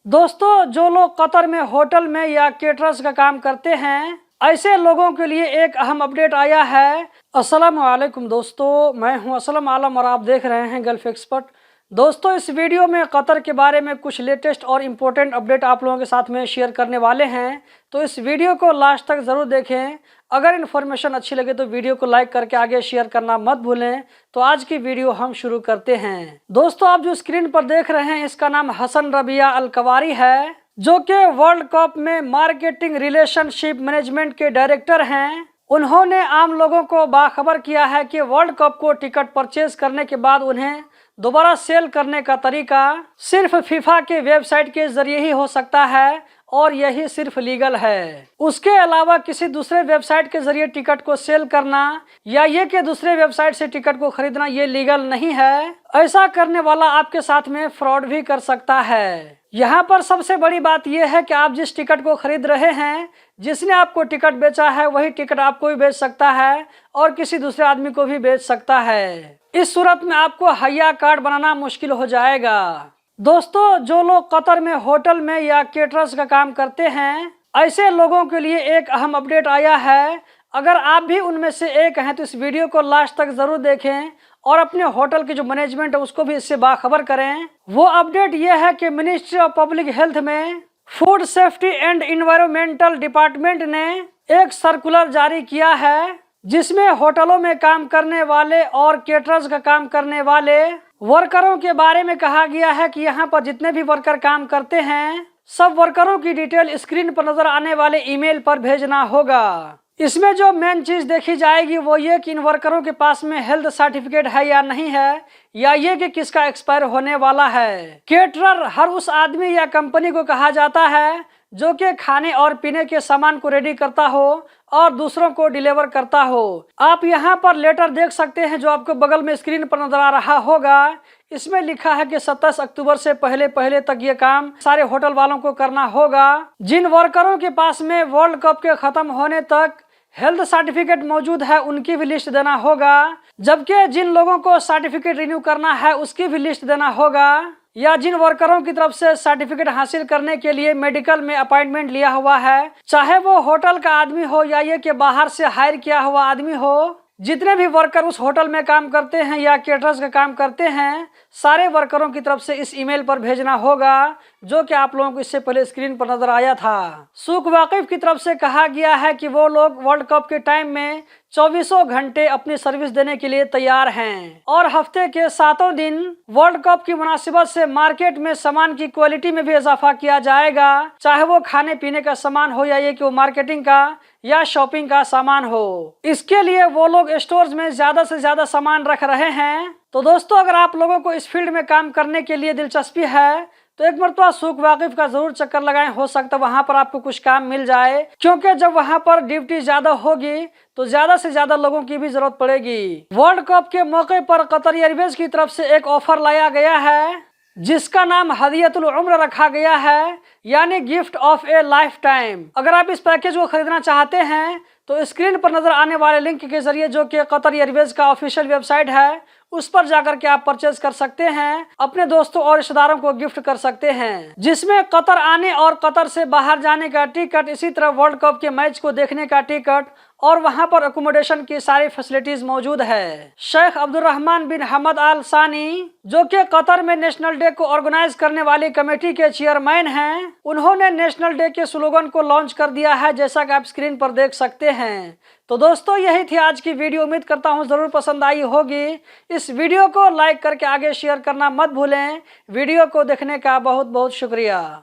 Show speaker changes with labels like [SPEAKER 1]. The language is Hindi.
[SPEAKER 1] दोस्तों, जो लोग कतर में होटल में या केटरर्स का काम करते हैं, ऐसे लोगों के लिए एक अहम अपडेट आया है। अस्सलाम वालेकुम दोस्तों, मैं हूं असलम आलम और आप देख रहे हैं गल्फ एक्सपर्ट। दोस्तों, इस वीडियो में कतर के बारे में कुछ लेटेस्ट और इम्पोर्टेंट अपडेट आप लोगों के साथ में शेयर करने वाले हैं, तो इस वीडियो को लास्ट तक ज़रूर देखें। अगर इन्फॉर्मेशन अच्छी लगे तो वीडियो को लाइक करके आगे शेयर करना मत भूलें। तो आज की वीडियो हम शुरू करते हैं। दोस्तों, आप जो स्क्रीन पर देख रहे हैं इसका नाम हसन रबिया अल कवारी है, जो कि वर्ल्ड कप में मार्केटिंग रिलेशनशिप मैनेजमेंट के डायरेक्टर हैं। उन्होंने आम लोगों को बाखबर किया है कि वर्ल्ड कप को टिकट परचेज करने के बाद उन्हें दोबारा सेल करने का तरीका सिर्फ फीफा के वेबसाइट के जरिए ही हो सकता है और यही सिर्फ लीगल है। उसके अलावा किसी दूसरे वेबसाइट के जरिए टिकट को सेल करना या ये कि दूसरे वेबसाइट से टिकट को खरीदना ये लीगल नहीं है। ऐसा करने वाला आपके साथ में फ्रॉड भी कर सकता है। यहाँ पर सबसे बड़ी बात यह है कि आप जिस टिकट को खरीद रहे हैं, जिसने आपको टिकट बेचा है वही टिकट आपको भी बेच सकता है और किसी दूसरे आदमी को भी बेच सकता है। इस सूरत में आपको हया कार्ड बनाना मुश्किल हो जाएगा। दोस्तों, जो लोग कतर में होटल में या केटरर्स का काम करते हैं, ऐसे लोगों के लिए एक अहम अपडेट आया है। अगर आप भी उनमें से एक हैं तो इस वीडियो को लास्ट तक जरूर देखें और अपने होटल की जो मैनेजमेंट है उसको भी इससे बाखबर करें। वो अपडेट ये है कि मिनिस्ट्री ऑफ पब्लिक हेल्थ में food safety and environmental department ने एक सर्कुलर जारी किया है, जिसमें होटलों में काम करने वाले और केटरर्स का काम करने वाले वर्करों के बारे में कहा गया है कि यहाँ पर जितने भी वर्कर काम करते हैं, सब वर्करों की डिटेल स्क्रीन पर नजर आने वाले ईमेल पर भेजना होगा। इसमें जो मेन चीज देखी जाएगी वो ये कि इन वर्करों के पास में हेल्थ सर्टिफिकेट है या नहीं है, या ये कि किसका एक्सपायर होने वाला है। केटरर हर उस आदमी या कंपनी को कहा जाता है जो कि खाने और पीने के सामान को रेडी करता हो और दूसरों को डिलीवर करता हो। आप यहाँ पर लेटर देख सकते हैं जो आपको बगल में स्क्रीन पर नजर आ रहा होगा। इसमें लिखा है कि 27 अक्टूबर से पहले तक ये काम सारे होटल वालों को करना होगा। जिन वर्करों के पास में वर्ल्ड कप के खत्म होने तक हेल्थ सर्टिफिकेट मौजूद है उनकी भी लिस्ट देना होगा, जबकि जिन लोगों को सर्टिफिकेट रिन्यू करना है उसकी भी लिस्ट देना होगा, या जिन वर्करों की तरफ से सर्टिफिकेट हासिल करने के लिए मेडिकल में अपॉइंटमेंट लिया हुआ है, चाहे वो होटल का आदमी हो या ये कि बाहर से हायर किया हुआ आदमी हो। जितने भी वर्कर उस होटल में काम करते हैं या केटरर्स का काम करते हैं, सारे वर्करों की तरफ से इस ईमेल पर भेजना होगा, जो कि आप लोगों को इससे पहले स्क्रीन पर नजर आया था। सुख वाकिफ की तरफ से कहा गया है कि वो लोग वर्ल्ड कप के टाइम में 24 घंटे अपनी सर्विस देने के लिए तैयार हैं और हफ्ते के 7 दिन वर्ल्ड कप की मुनासिबत से मार्केट में सामान की क्वालिटी में भी इजाफा किया जाएगा, चाहे वो खाने पीने का सामान हो या ये कि वो मार्केटिंग का या शॉपिंग का सामान हो। इसके लिए वो लोग स्टोर्स में ज्यादा से ज्यादा सामान रख रहे हैं। तो दोस्तों, अगर आप लोगों को इस फील्ड में काम करने के लिए दिलचस्पी है तो एक मरतबा सुख वाकिफ का जरूर चक्कर लगाएं। हो सकता है वहां पर आपको कुछ काम मिल जाए, क्योंकि जब वहां पर ड्यूटी ज्यादा होगी तो ज्यादा से ज्यादा लोगों की भी जरूरत पड़ेगी। वर्ल्ड कप के मौके पर कतर एयरवेज की तरफ से एक ऑफर लाया गया है, जिसका नाम हदियतुल उम्र रखा गया है, यानी gift of A life time. अगर आप इस पैकेज को खरीदना चाहते हैं तो स्क्रीन पर नजर आने वाले लिंक के जरिए, जो कि कतर एयरवेज का ऑफिशियल वेबसाइट है, उस पर जाकर के आप परचेज कर सकते हैं, अपने दोस्तों और रिश्तेदारों को गिफ्ट कर सकते हैं, जिसमें कतर आने और कतर से बाहर जाने का टिकट, इसी तरह वर्ल्ड कप के मैच को देखने का टिकट और वहां पर अकोमोडेशन की सारी फैसिलिटीज मौजूद है। शेख अब्दुर्रहमान बिन हमद आल सानी, जो कि कतर में नेशनल डे को ऑर्गेनाइज करने वाली कमेटी के चेयरमैन हैं, उन्होंने नेशनल डे के स्लोगन को लॉन्च कर दिया है, जैसा कि आप स्क्रीन पर देख सकते हैं। तो दोस्तों, यही थी आज की वीडियो। उम्मीद करता हूँ जरूर पसंद आई होगी। इस वीडियो को लाइक करके आगे शेयर करना मत भूलें। वीडियो को देखने का बहुत बहुत शुक्रिया।